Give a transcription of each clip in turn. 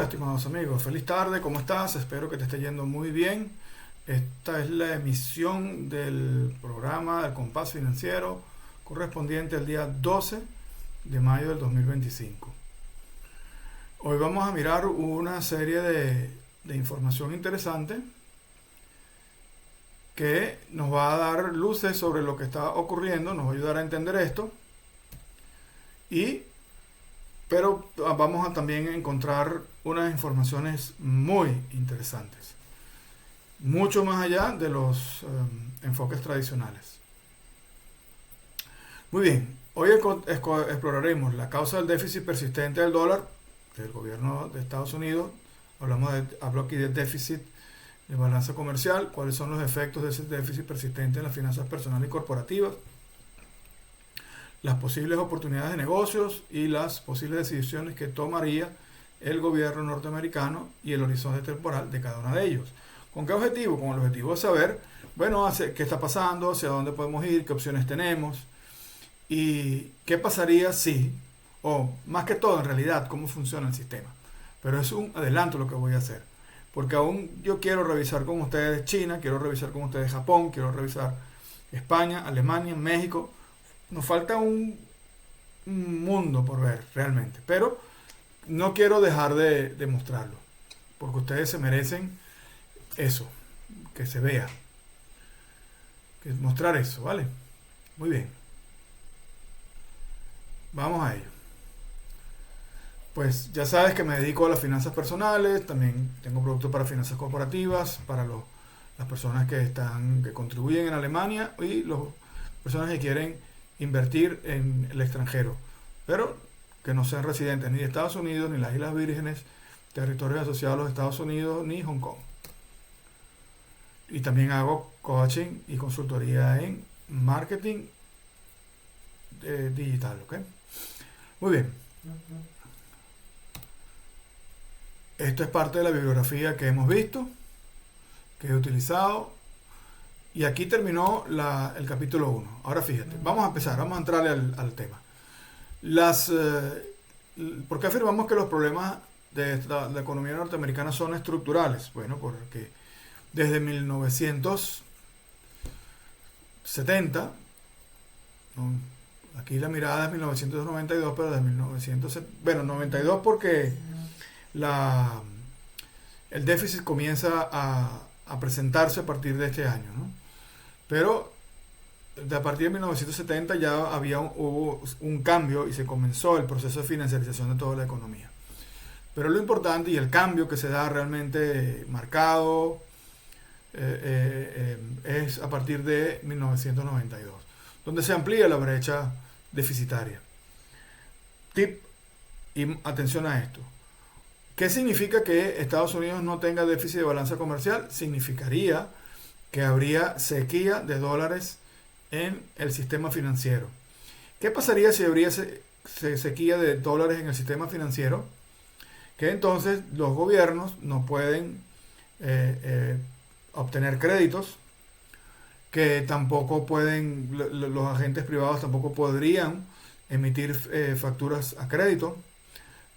estimados amigos, feliz tarde, ¿cómo estás? Espero que te esté yendo muy bien. Esta es la emisión del programa del Compás Financiero correspondiente al día 12 de mayo del 2025. Hoy vamos a mirar una serie de información interesante que nos va a dar luces sobre lo que está ocurriendo, nos va a ayudar a entender esto, pero vamos a también encontrar unas informaciones muy interesantes, mucho más allá de los enfoques tradicionales. Muy bien, hoy exploraremos la causa del déficit persistente del dólar del gobierno de Estados Unidos. Hablo aquí de déficit de balanza comercial, cuáles son los efectos de ese déficit persistente en las finanzas personales y corporativas, las posibles oportunidades de negocios y las posibles decisiones que tomaría el gobierno norteamericano y el horizonte temporal de cada uno de ellos. ¿Con qué objetivo? Con el objetivo de saber, bueno, qué está pasando, hacia dónde podemos ir, qué opciones tenemos y qué pasaría si, o más que todo en realidad, cómo funciona el sistema. Pero es un adelanto lo que voy a hacer, porque aún yo quiero revisar con ustedes China, quiero revisar con ustedes Japón, quiero revisar España, Alemania, México. Nos falta un mundo por ver realmente, pero no quiero dejar de mostrarlo, porque ustedes se merecen eso, que se vea, que mostrar eso, ¿vale? Muy bien, vamos a ello. Pues ya sabes que me dedico a las finanzas personales, también tengo productos para finanzas corporativas, para las personas que contribuyen en Alemania y las personas que quieren invertir en el extranjero, pero que no sean residentes ni de Estados Unidos, ni las Islas Vírgenes, territorios asociados a los Estados Unidos, ni Hong Kong. Y también hago coaching y consultoría en marketing digital, ¿ok? Muy bien. Esto es parte de la bibliografía que hemos visto, que he utilizado. Y aquí terminó el capítulo 1. Ahora fíjate, vamos a empezar, vamos a entrarle al tema. ¿Por qué afirmamos que los problemas de la economía norteamericana son estructurales? Bueno, porque desde 1970, ¿no? Aquí la mirada es 1992, pero desde 1970, bueno, 92 porque el déficit comienza a presentarse a partir de este año, ¿no? Pero a partir de 1970 ya hubo un cambio y se comenzó el proceso de financiarización de toda la economía. Pero lo importante y el cambio que se da realmente marcado es a partir de 1992, donde se amplía la brecha deficitaria. Tip y atención a esto. ¿Qué significa que Estados Unidos no tenga déficit de balanza comercial? Significaría que habría sequía de dólares en el sistema financiero. ¿Qué pasaría si habría sequía de dólares en el sistema financiero? Que entonces los gobiernos no pueden obtener créditos, que tampoco pueden, los agentes privados tampoco podrían emitir facturas a crédito,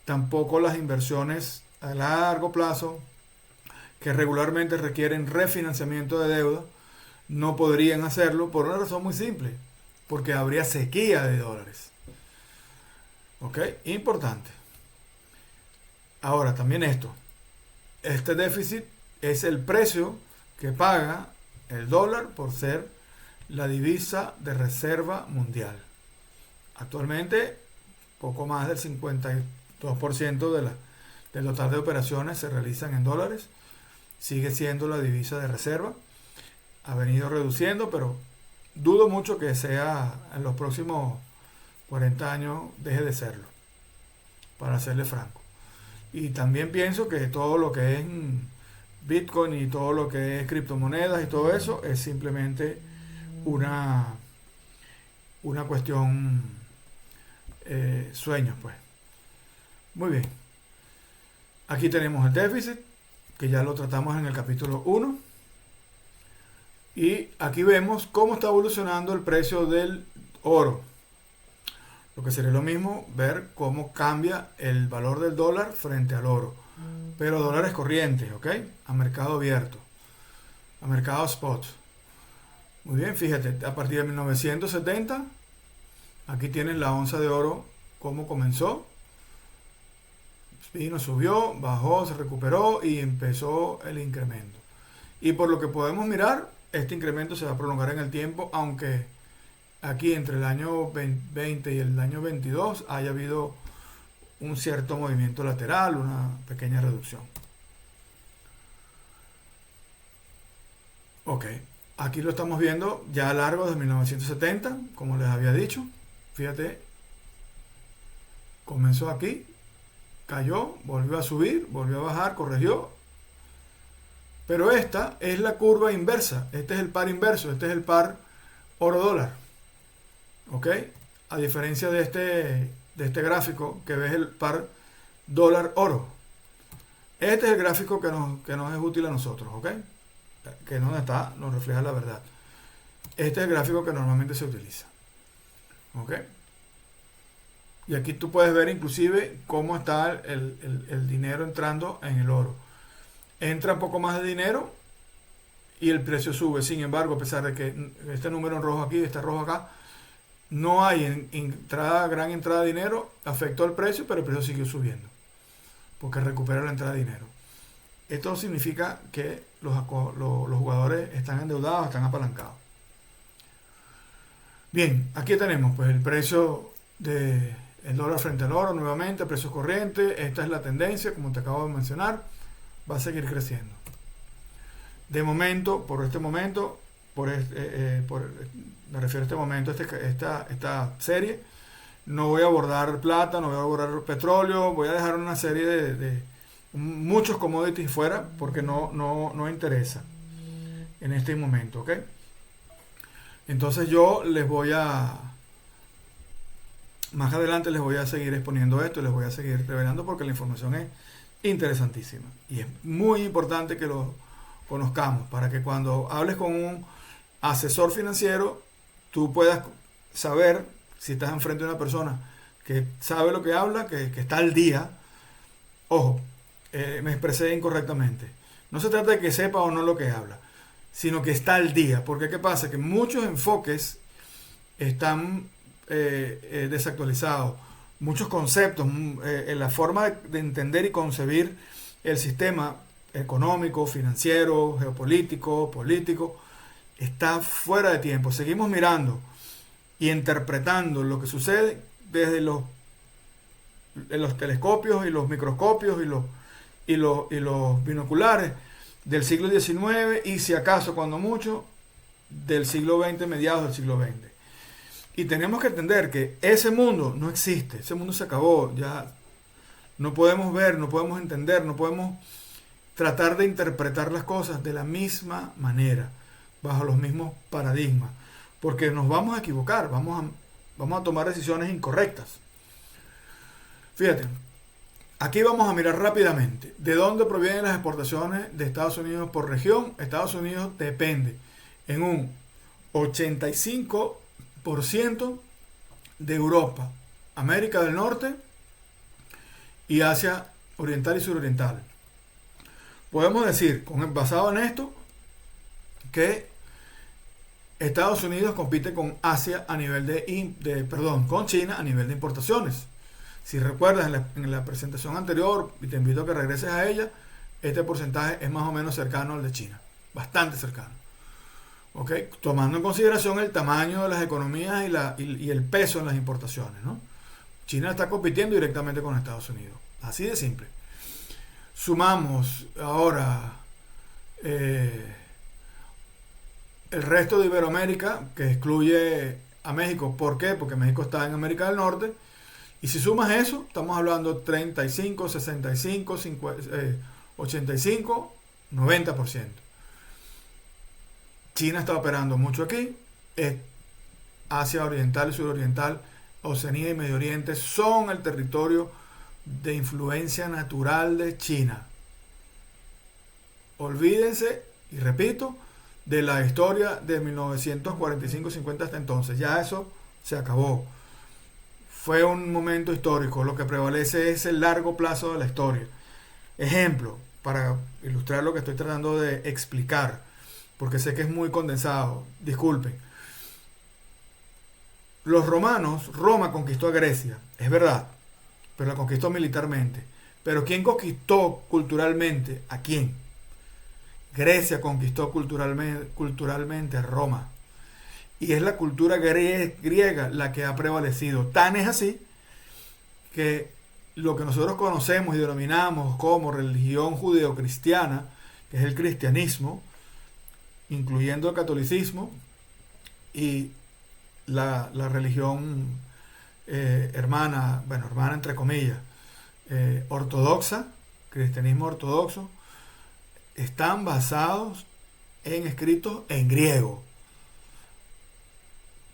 tampoco las inversiones a largo plazo que regularmente requieren refinanciamiento de deuda, no podrían hacerlo por una razón muy simple, porque habría sequía de dólares. ¿Ok? Importante. Ahora, también este déficit es el precio que paga el dólar por ser la divisa de reserva mundial. Actualmente, poco más del 52% del total de operaciones se realizan en dólares. Sigue siendo la divisa de reserva, ha venido reduciendo, pero dudo mucho que sea en los próximos 40 años deje de serlo, para serle franco. Y también pienso que todo lo que es Bitcoin y todo lo que es criptomonedas y todo eso es simplemente una cuestión sueños, pues. Muy bien. Aquí tenemos el déficit, que ya lo tratamos en el capítulo 1. Y aquí vemos cómo está evolucionando el precio del oro. Lo que sería lo mismo ver cómo cambia el valor del dólar frente al oro. pero dólares corrientes, ¿ok? A mercado abierto, a mercado spot. Muy bien, fíjate, a partir de 1970, aquí tienen la onza de oro, cómo comenzó. Vino, subió, bajó, se recuperó y empezó el incremento. Y por lo que podemos mirar, este incremento se va a prolongar en el tiempo, aunque aquí entre el año 20 y el año 22 haya habido un cierto movimiento lateral, una pequeña reducción. Ok, aquí lo estamos viendo ya a largo de 1970, como les había dicho. Fíjate, comenzó aquí, cayó, volvió a subir, volvió a bajar, corrigió. Pero esta es la curva inversa, este es el par inverso, este es el par oro-dólar. ¿Ok? A diferencia de este gráfico que ves el par dólar-oro. Este es el gráfico que nos es útil a nosotros, ¿ok? Que es donde está, nos refleja la verdad. Este es el gráfico que normalmente se utiliza. ¿Ok? Y aquí tú puedes ver inclusive cómo está el dinero entrando en el oro. Entra un poco más de dinero y el precio sube. Sin embargo, a pesar de que este número en rojo aquí, este rojo acá, no hay gran entrada de dinero, afectó al precio, pero el precio siguió subiendo. Porque recupera la entrada de dinero. Esto significa que los jugadores están endeudados, están apalancados. Bien, aquí tenemos pues el precio del dólar frente al oro nuevamente, precios corrientes. Esta es la tendencia, como te acabo de mencionar, va a seguir creciendo. De momento, me refiero a este momento, esta serie, no voy a abordar plata, no voy a abordar petróleo, voy a dejar una serie de muchos commodities fuera porque no interesa en este momento, ¿ok? Entonces yo más adelante les voy a seguir exponiendo esto y les voy a seguir revelando porque la información es interesantísima y es muy importante que lo conozcamos para que cuando hables con un asesor financiero tú puedas saber si estás enfrente de una persona que sabe lo que habla, que está al día. Ojo, me expresé incorrectamente. No se trata de que sepa o no lo que habla, sino que está al día. Porque ¿qué pasa? Que muchos enfoques están desactualizados. Muchos conceptos, la forma de entender y concebir el sistema económico, financiero, geopolítico, político, está fuera de tiempo. Seguimos mirando y interpretando lo que sucede desde los telescopios y los microscopios y los binoculares del siglo XIX y si acaso, cuando mucho, del siglo XX, mediados del siglo XX. Y tenemos que entender que ese mundo no existe, ese mundo se acabó, ya no podemos ver, no podemos entender, no podemos tratar de interpretar las cosas de la misma manera, bajo los mismos paradigmas, porque nos vamos a equivocar, vamos a tomar decisiones incorrectas. Fíjate, aquí vamos a mirar rápidamente de dónde provienen las exportaciones de Estados Unidos por región. Estados Unidos depende en un 85% de Europa, América del Norte y Asia Oriental y Suroriental. Podemos decir, basado en esto, que Estados Unidos compite con Asia a nivel con China a nivel de importaciones. Si recuerdas en la presentación anterior, y te invito a que regreses a ella, este porcentaje es más o menos cercano al de China, bastante cercano. ¿Ok? Tomando en consideración el tamaño de las economías y el peso en las importaciones, ¿no? China está compitiendo directamente con Estados Unidos, así de simple. Sumamos ahora el resto de Iberoamérica, que excluye a México. ¿Por qué? Porque México está en América del Norte. Y si sumas eso, estamos hablando 35, 65, 85, 90%. China está operando mucho aquí. Asia Oriental y Suroriental, Oceanía y Medio Oriente son el territorio de influencia natural de China. Olvídense, y repito, de la historia de 1945-50 hasta entonces. Ya eso se acabó. Fue un momento histórico. Lo que prevalece es el largo plazo de la historia. Ejemplo, para ilustrar lo que estoy tratando de explicar, porque sé que es muy condensado, disculpen. Los romanos, Roma conquistó a Grecia, es verdad, pero la conquistó militarmente. Pero ¿quién conquistó culturalmente? ¿A quién? Grecia conquistó culturalmente Roma. Y es la cultura griega la que ha prevalecido. Tan es así que lo que nosotros conocemos y denominamos como religión judeocristiana, que es el cristianismo, incluyendo el catolicismo y la religión hermana, bueno, hermana entre comillas, ortodoxa, cristianismo ortodoxo, están basados en escritos en griego.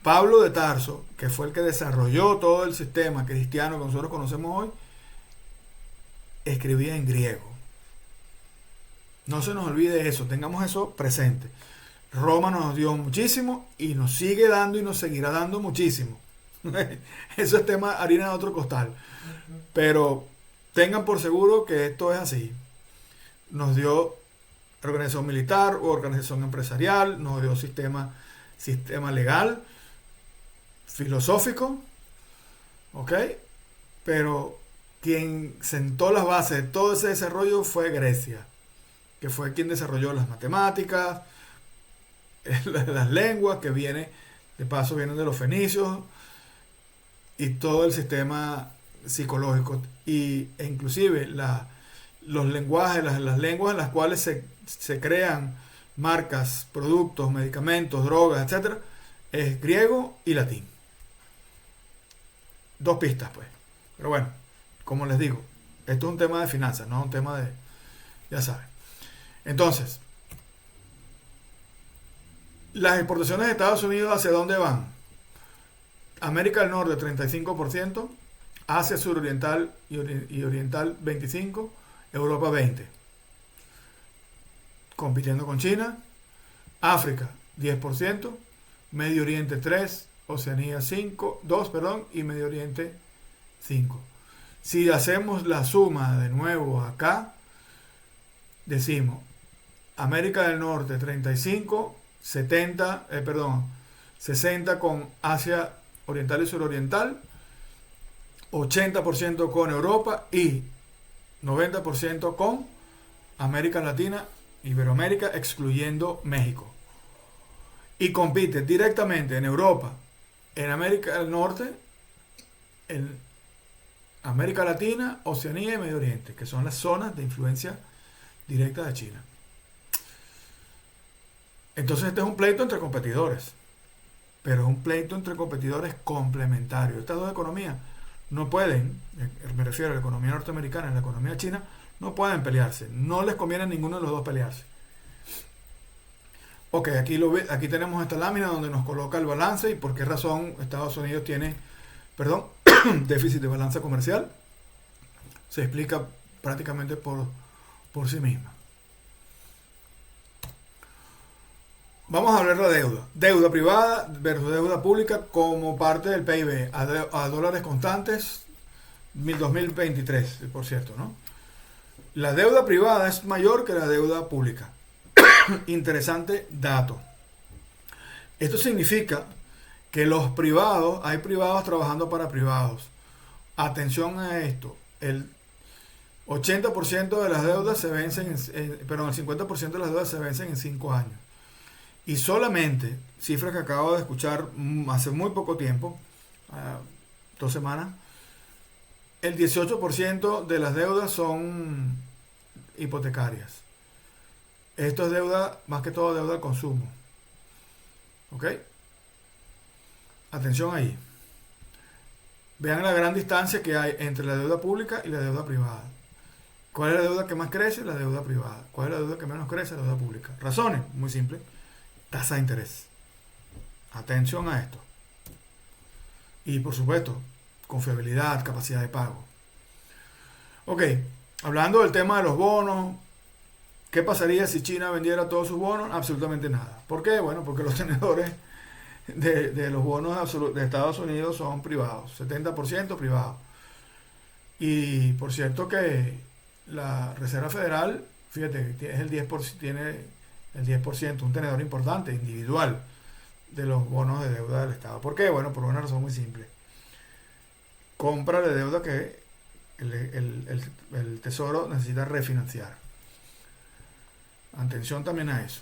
Pablo de Tarso, que fue el que desarrolló todo el sistema cristiano que nosotros conocemos hoy, escribía en griego. No se nos olvide eso, tengamos eso presente. Roma nos dio muchísimo y nos sigue dando y nos seguirá dando muchísimo. Eso es tema harina de otro costal. Pero tengan por seguro que esto es así. Nos dio organización militar o organización empresarial, nos dio sistema legal, filosófico, ¿ok? Pero quien sentó las bases de todo ese desarrollo fue Grecia, que fue quien desarrolló las matemáticas, las lenguas, que de paso vienen de los fenicios, y todo el sistema psicológico, e inclusive los lenguajes, las lenguas en las cuales se crean marcas, productos, medicamentos, drogas, etcétera, es griego y latín. Dos pistas, pues. Pero bueno, como les digo, esto es un tema de finanzas, no es un tema de, ya saben. Entonces, las exportaciones de Estados Unidos, ¿hacia dónde van? América del Norte 35%, Asia Suroriental y Oriental 25%, Europa 20%, compitiendo con China. África 10%, Medio Oriente 3%, Oceanía 2%, perdón, y Medio Oriente 5%. Si hacemos la suma de nuevo acá, decimos América del Norte 35%, 60% con Asia Oriental y Suroriental, 80% con Europa y 90% con América Latina, Iberoamérica, excluyendo México. Y compite directamente en Europa, en América del Norte, en América Latina, Oceanía y Medio Oriente, que son las zonas de influencia directa de China. Entonces este es un pleito entre competidores, pero es un pleito entre competidores complementarios. Estas dos economías no pueden, me refiero a la economía norteamericana y la economía china, no pueden pelearse. No les conviene a ninguno de los dos pelearse. Ok, aquí tenemos esta lámina donde nos coloca el balance y por qué razón Estados Unidos tiene, déficit de balanza comercial. Se explica prácticamente por sí misma. Vamos a hablar de la deuda. Deuda privada versus deuda pública como parte del PIB a dólares constantes 2023, por cierto, ¿no? La deuda privada es mayor que la deuda pública. Interesante dato. Esto significa que hay privados trabajando para privados. Atención a esto. El 80% de las deudas se vencen, el 50% de las deudas se vencen en 5 años. Y solamente, cifras que acabo de escuchar hace muy poco tiempo, 2 semanas, el 18% de las deudas son hipotecarias. Esto es deuda, más que todo deuda al consumo. ¿Ok? Atención ahí. Vean la gran distancia que hay entre la deuda pública y la deuda privada. ¿Cuál es la deuda que más crece? La deuda privada. ¿Cuál es la deuda que menos crece? La deuda pública. Razones, muy simple. Tasa de interés. Atención a esto. Y por supuesto, confiabilidad, capacidad de pago. Ok, hablando del tema de los bonos, ¿qué pasaría si China vendiera todos sus bonos? Absolutamente nada. ¿Por qué? Bueno, porque los tenedores de los bonos de Estados Unidos son privados, 70% privados. Y por cierto que la Reserva Federal, fíjate, es el 10%, tiene el 10%, un tenedor importante, individual, de los bonos de deuda del Estado. ¿Por qué? Bueno, por una razón muy simple. Compra de deuda que el Tesoro necesita refinanciar. Atención también a eso.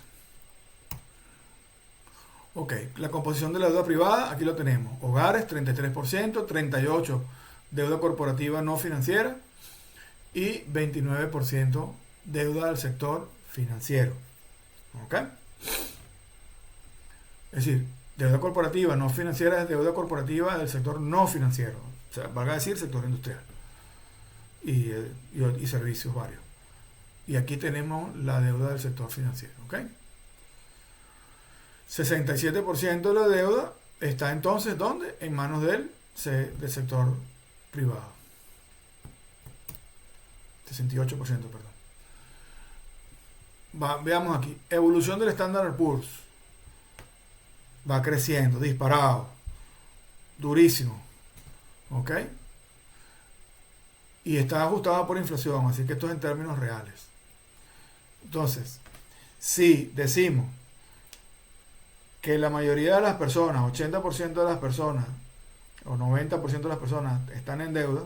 Ok, la composición de la deuda privada, aquí lo tenemos. Hogares, 33%, 38% deuda corporativa no financiera y 29% deuda del sector financiero. ¿Ok? Es decir, deuda corporativa no financiera es deuda corporativa del sector no financiero. O sea, valga decir, sector industrial y servicios varios. Y aquí tenemos la deuda del sector financiero. ¿Ok? 67% de la deuda está entonces, ¿dónde? En manos del sector privado. 68%, perdón. Veamos aquí. Evolución del Standard & Poor's. Va creciendo, disparado. Durísimo. ¿Ok? Y está ajustado por inflación, así que esto es en términos reales. Entonces, si decimos que la mayoría de las personas, 80% de las personas, o 90% de las personas están en deuda,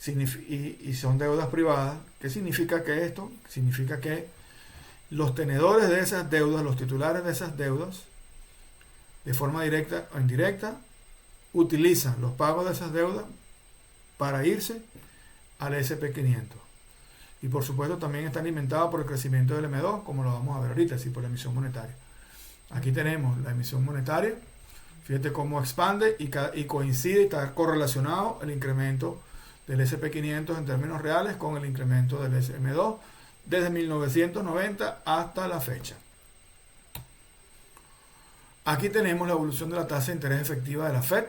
y son deudas privadas, ¿qué significa que esto? Significa que los tenedores de esas deudas, los titulares de esas deudas, de forma directa o indirecta, utilizan los pagos de esas deudas para irse al SP500. Y por supuesto también está alimentado por el crecimiento del M2, como lo vamos a ver ahorita, así por la emisión monetaria. Aquí tenemos la emisión monetaria, fíjate cómo expande y coincide y está correlacionado el incremento del SP500 en términos reales con el incremento del SM2 desde 1990 hasta la fecha. Aquí tenemos la evolución de la tasa de interés efectiva de la Fed.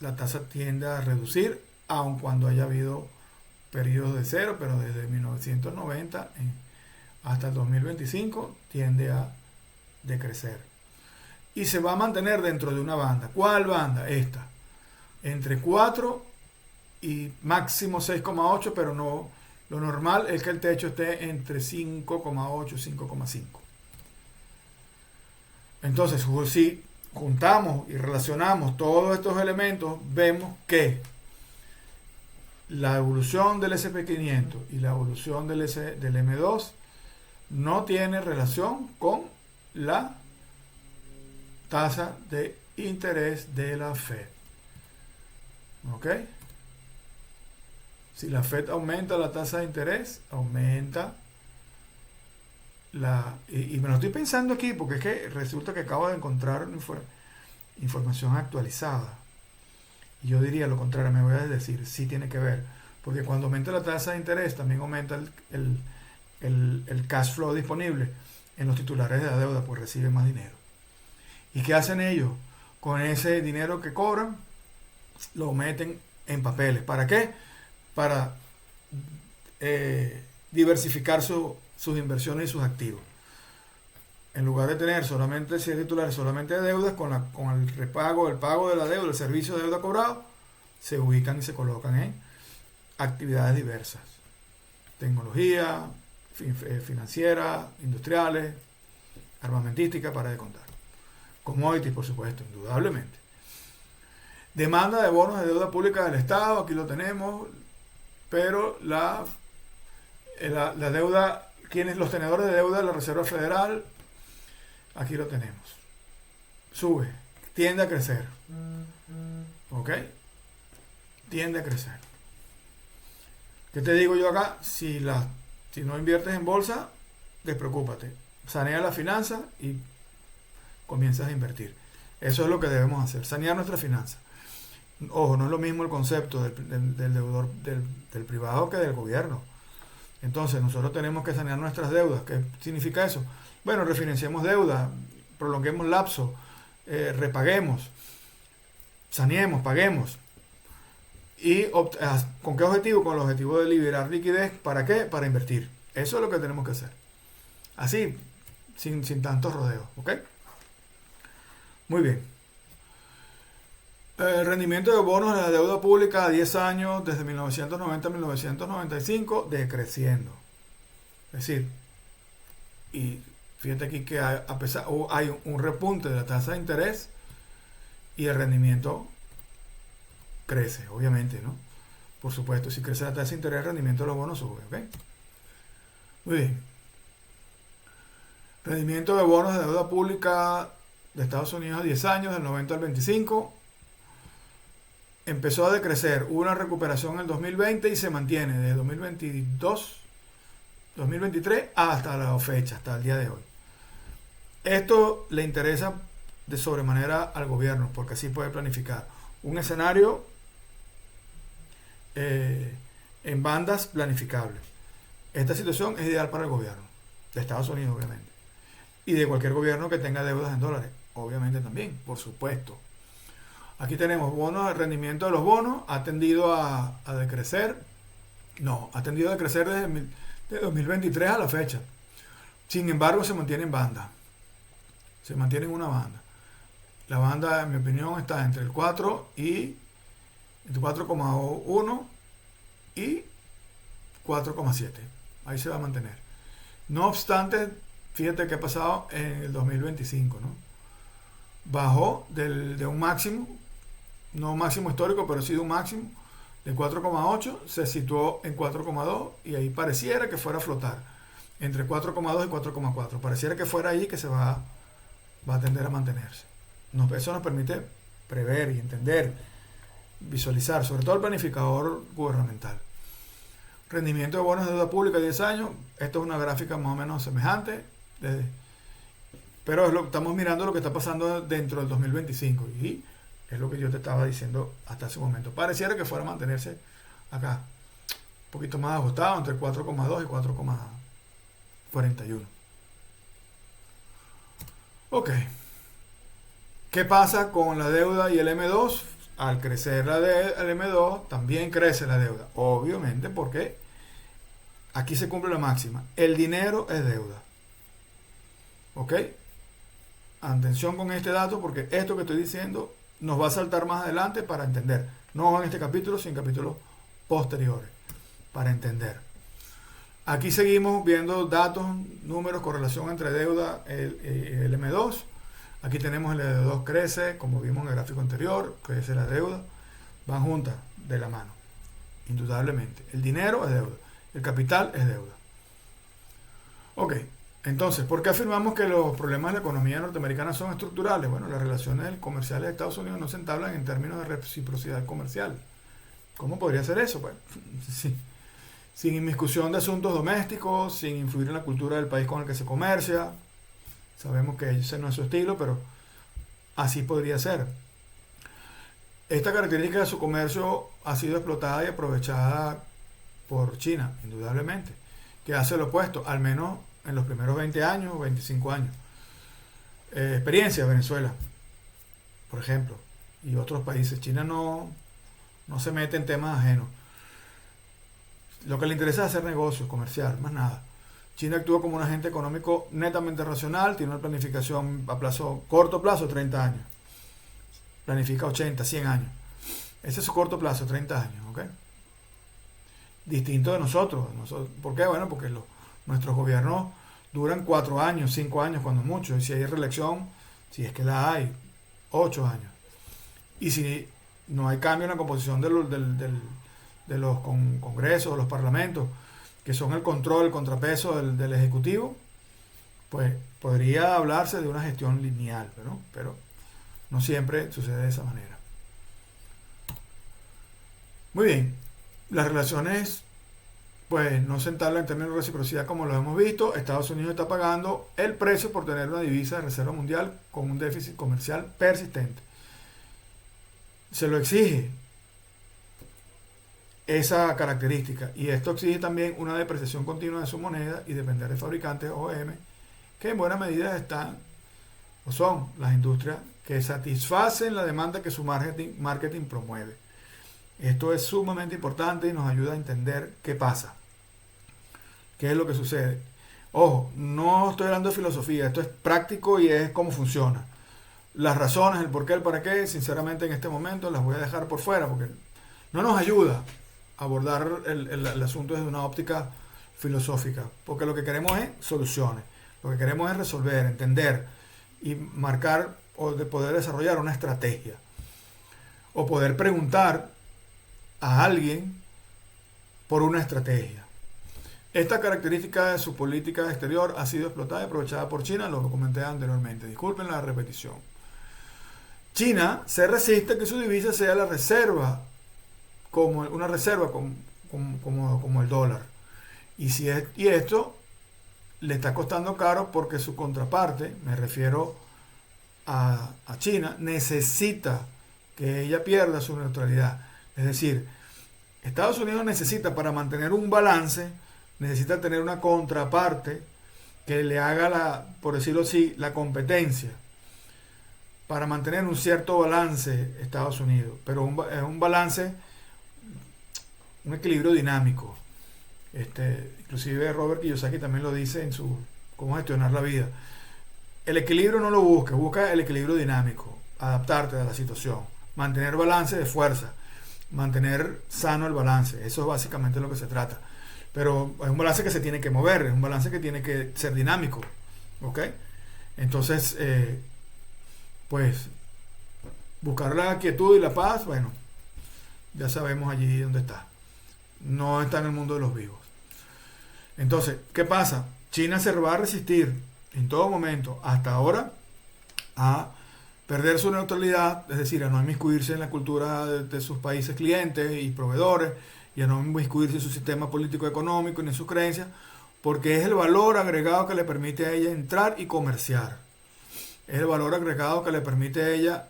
La tasa tiende a reducir, aun cuando haya habido periodos de cero, pero desde 1990 hasta el 2025 tiende a decrecer. Y se va a mantener dentro de una banda. ¿Cuál banda? Esta. Entre 4 y máximo 6,8, pero no, lo normal es que el techo esté entre 5,8 y 5,5. Entonces, si juntamos y relacionamos todos estos elementos, vemos que la evolución del SP500 y la evolución del M2 no tiene relación con la tasa de interés de la Fed. ¿Ok? Si la Fed aumenta la tasa de interés, aumenta y me lo estoy pensando aquí porque es que resulta que acabo de encontrar información actualizada. Y yo diría lo contrario, me voy a decir, sí tiene que ver. Porque cuando aumenta la tasa de interés, también aumenta el cash flow disponible en los titulares de la deuda, pues reciben más dinero. ¿Y qué hacen ellos? Con ese dinero que cobran, lo meten en papeles. ¿Para qué? Para diversificar sus inversiones y sus activos. En lugar de tener solamente, si es titular solamente de deudas, con el repago, el pago de la deuda, el servicio de deuda cobrado, se ubican y se colocan en actividades diversas. Tecnología, financiera, industriales, armamentística, para de contar. Commodities, por supuesto, indudablemente. Demanda de bonos de deuda pública del Estado, aquí lo tenemos, pero la deuda, ¿quiénes? Los tenedores de deuda de la Reserva Federal, aquí lo tenemos. Sube, tiende a crecer. ¿Ok? Tiende a crecer. ¿Qué te digo yo acá? Si no inviertes en bolsa, despreocúpate. Sanea la finanza y comienzas a invertir. Eso es lo que debemos hacer, sanear nuestra finanza. Ojo, no es lo mismo el concepto del deudor del privado que del gobierno. Entonces, nosotros tenemos que sanear nuestras deudas. ¿Qué significa eso? Bueno, refinanciemos deuda, prolonguemos lapso, repaguemos, saneemos, paguemos. ¿Y con qué objetivo? Con el objetivo de liberar liquidez. ¿Para qué? Para invertir. Eso es lo que tenemos que hacer. Así, sin tantos rodeos. ¿Ok? Muy bien. El rendimiento de bonos de la deuda pública a 10 años desde 1990 a 1995 decreciendo. Es decir, y fíjate aquí que a pesar, hay un repunte de la tasa de interés y el rendimiento crece, obviamente, ¿no? Por supuesto, si crece la tasa de interés, el rendimiento de los bonos sube, ¿ok? Muy bien. Rendimiento de bonos de deuda pública de Estados Unidos a 10 años, del 90 al 25. Empezó a decrecer, hubo una recuperación en el 2020 y se mantiene desde 2023 hasta la fecha, hasta el día de hoy. Esto le interesa de sobremanera al gobierno porque así puede planificar un escenario en bandas planificables. Esta situación es ideal para el gobierno de Estados Unidos, obviamente, y de cualquier gobierno que tenga deudas en dólares, obviamente también, por supuesto. Aquí tenemos bonos, el rendimiento de los bonos ha tendido a decrecer. No, ha tendido a decrecer desde 2023 a la fecha. Sin embargo, se mantiene en banda. Se mantiene en una banda. La banda, en mi opinión, está entre el 4 y entre 4,1 y 4,7. Ahí se va a mantener. No obstante, fíjate qué ha pasado en el 2025, ¿no? Bajó de un máximo, no un máximo histórico, pero sí de un máximo de 4,8, se situó en 4,2 y ahí pareciera que fuera a flotar entre 4,2 y 4,4. Pareciera que fuera ahí que se va a tender a mantenerse. Eso nos permite prever y entender, visualizar, sobre todo el planificador gubernamental. Rendimiento de bonos de deuda pública a 10 años. Esto es una gráfica más o menos semejante, pero estamos mirando lo que está pasando dentro del 2025 y es lo que yo te estaba diciendo hasta ese momento. Pareciera que fuera a mantenerse acá, un poquito más ajustado, entre 4,2 y 4,41. Ok. ¿Qué pasa con la deuda y el M2? Al crecer el M2, también crece la deuda. Obviamente, porque aquí se cumple la máxima. El dinero es deuda. ¿Ok? Atención con este dato, porque esto que estoy diciendo nos va a saltar más adelante para entender. No en este capítulo, sino en capítulos posteriores. Para entender. Aquí seguimos viendo datos, números, correlación entre deuda y el M2. Aquí tenemos el M2 crece, como vimos en el gráfico anterior, crece la deuda. Van juntas de la mano, indudablemente. El dinero es deuda, el capital es deuda. Ok, entonces, ¿por qué afirmamos que los problemas de la economía norteamericana son estructurales? Bueno, las relaciones comerciales de Estados Unidos no se entablan en términos de reciprocidad comercial. ¿Cómo podría ser eso? Bueno, sí. Sin inmiscusión de asuntos domésticos, sin influir en la cultura del país con el que se comercia. Sabemos que ese no es su estilo, pero así podría ser. Esta característica de su comercio ha sido explotada y aprovechada por China, indudablemente, que hace lo opuesto, al menos en los primeros 20 años o 25 años. Experiencia, Venezuela, por ejemplo, y otros países. China no se mete en temas ajenos. Lo que le interesa es hacer negocios, comercial, más nada. China actúa como un agente económico netamente racional, tiene una planificación a corto plazo, 30 años. Planifica 80, 100 años. Ese es su corto plazo, 30 años, ¿ok? Distinto de nosotros. ¿Por qué? Bueno, porque nuestros gobiernos duran 4 años, 5 años cuando mucho. Y si hay reelección, si es que la hay, 8 años. Y si no hay cambio en la composición de los congresos, de los parlamentos, que son el control, el contrapeso del Ejecutivo, pues podría hablarse de una gestión lineal, ¿no? Pero no siempre sucede de esa manera. Muy bien, las relaciones pues no se entablan en términos de reciprocidad como lo hemos visto. Estados Unidos está pagando el precio por tener una divisa de reserva mundial con un déficit comercial persistente. Se lo exige esa característica y esto exige también una depreciación continua de su moneda y depender de fabricantes OEM que en buena medida están o son las industrias que satisfacen la demanda que su marketing promueve. Esto es sumamente importante y nos ayuda a entender qué pasa, qué es lo que sucede. Ojo, no estoy hablando de filosofía, esto es práctico y es cómo funciona. Las razones, el por qué, el para qué, sinceramente en este momento las voy a dejar por fuera porque no nos ayuda a abordar el asunto desde una óptica filosófica, porque lo que queremos es soluciones, lo que queremos es resolver, entender y marcar o de poder desarrollar una estrategia o poder preguntar a alguien por una estrategia. Esta característica de su política exterior ha sido explotada y aprovechada por China, lo comenté anteriormente. Disculpen la repetición. China se resiste a que su divisa sea la reserva, como una reserva como el dólar. Y esto le está costando caro porque su contraparte, me refiero a China, necesita que ella pierda su neutralidad. Es decir, Estados Unidos necesita, para mantener un balance, necesita tener una contraparte que le haga, por decirlo así, la competencia para mantener un cierto balance Estados Unidos, pero es un balance, un equilibrio dinámico. Inclusive Robert Kiyosaki también lo dice en su Cómo gestionar la vida. El equilibrio no lo busca el equilibrio dinámico, adaptarte a la situación, mantener balance de fuerza, mantener sano el balance. Eso es básicamente lo que se trata. Pero es un balance que se tiene que mover, es un balance que tiene que ser dinámico. ¿Ok? Entonces, pues, buscar la quietud y la paz, bueno, ya sabemos allí dónde está. No está en el mundo de los vivos. Entonces, ¿qué pasa? China se va a resistir en todo momento, hasta ahora, a perder su neutralidad, es decir, a no inmiscuirse en la cultura de sus países clientes y proveedores, y a no inmiscuirse en su sistema político-económico ni en sus creencias, porque es el valor agregado que le permite a ella entrar y comerciar. Es el valor agregado que le permite a ella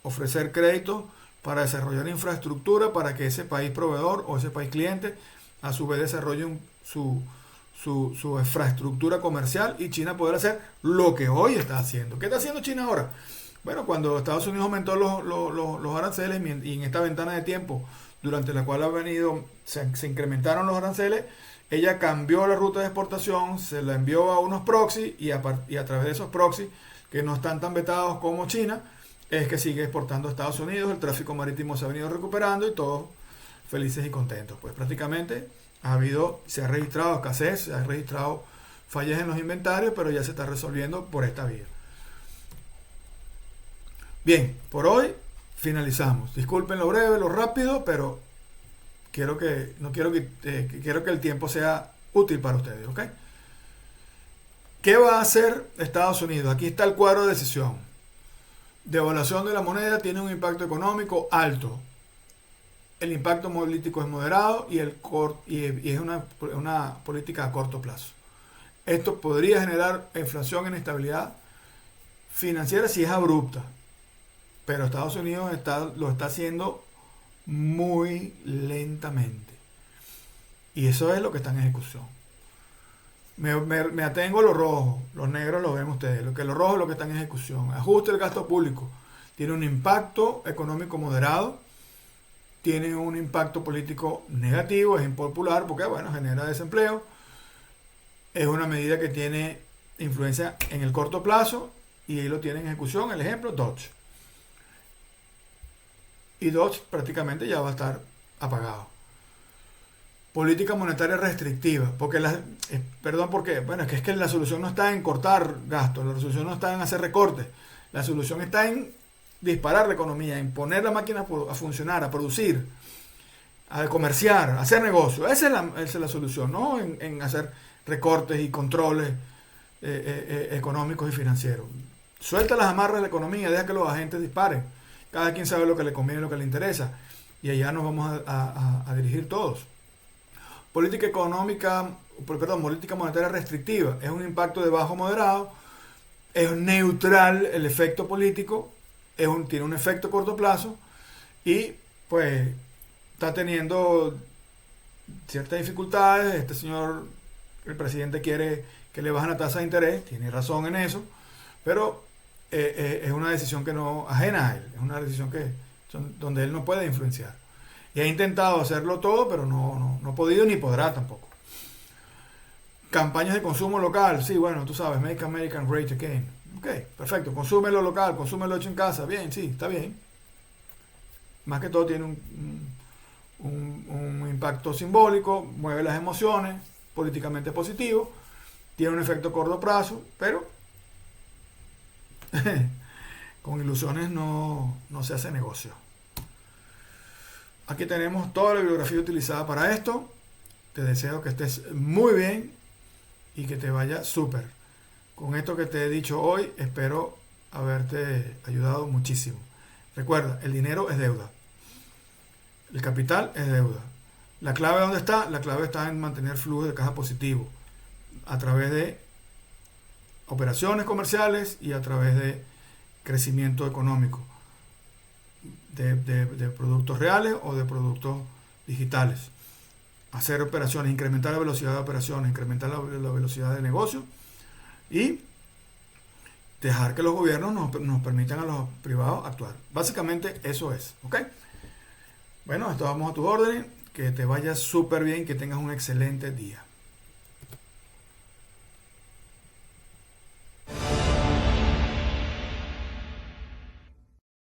ofrecer créditos para desarrollar infraestructura para que ese país proveedor o ese país cliente a su vez desarrolle su infraestructura comercial y China poder hacer lo que hoy está haciendo. ¿Qué está haciendo China ahora? Bueno, cuando Estados Unidos aumentó los aranceles y en esta ventana de tiempo durante la cual se incrementaron los aranceles, ella cambió la ruta de exportación, se la envió a unos proxy y a través de esos proxy que no están tan vetados como China, es que sigue exportando a Estados Unidos, el tráfico marítimo se ha venido recuperando y todos felices y contentos. Pues prácticamente se ha registrado escasez, se ha registrado fallas en los inventarios, pero ya se está resolviendo por esta vía. Bien, por hoy finalizamos. Disculpen lo breve, lo rápido, pero quiero que el tiempo sea útil para ustedes, ¿ok? ¿Qué va a hacer Estados Unidos? Aquí está el cuadro de decisión. Devaluación de la moneda tiene un impacto económico alto. El impacto político es moderado y es una política a corto plazo. Esto podría generar inflación e inestabilidad financiera si es abrupta, pero Estados Unidos lo está haciendo muy lentamente. Y eso es lo que está en ejecución. Me atengo a lo rojo, los negros lo ven ustedes. Lo rojo es lo que está en ejecución. Ajuste del gasto público. Tiene un impacto económico moderado. Tiene un impacto político negativo, es impopular porque, bueno, genera desempleo. Es una medida que tiene influencia en el corto plazo y ahí lo tiene en ejecución. El ejemplo, Dodge. Y Dodge prácticamente ya va a estar apagado. Política monetaria restrictiva, porque bueno, es que la solución no está en cortar gastos, la solución no está en hacer recortes, la solución está en disparar la economía, en poner la máquina a funcionar, a producir, a comerciar, a hacer negocio. Esa es la solución, no en hacer recortes y controles económicos y financieros. Suelta las amarras de la economía, deja que los agentes disparen. Cada quien sabe lo que le conviene y lo que le interesa. Y allá nos vamos a dirigir todos. Política monetaria restrictiva. Es un impacto de bajo moderado. Es neutral el efecto político. Tiene un efecto a corto plazo. Y pues está teniendo ciertas dificultades. Este señor, el presidente, quiere que le bajen la tasa de interés. Tiene razón en eso. Pero es una decisión que no ajena a él. Es una decisión donde él no puede influenciar. Y ha intentado hacerlo todo, pero no ha podido ni podrá tampoco. Campañas de consumo local, sí, bueno, tú sabes, Make America Great Again. Ok, perfecto. Consume lo local, consume lo hecho en casa. Bien, sí, está bien. Más que todo tiene un impacto simbólico, mueve las emociones, políticamente positivo, tiene un efecto a corto plazo, pero con ilusiones no se hace negocio. Aquí tenemos toda la bibliografía utilizada para esto. Te deseo que estés muy bien y que te vaya súper. Con esto que te he dicho hoy, espero haberte ayudado muchísimo. Recuerda, el dinero es deuda. El capital es deuda. ¿La clave dónde está? La clave está en mantener flujo de caja positivo a través de operaciones comerciales y a través de crecimiento económico de productos reales o de productos digitales. Hacer operaciones, incrementar la velocidad de operaciones, incrementar la velocidad de negocio y dejar que los gobiernos nos permitan a los privados actuar. Básicamente eso es, ¿ok? Bueno, estamos a tus órdenes, que te vaya súper bien, que tengas un excelente día.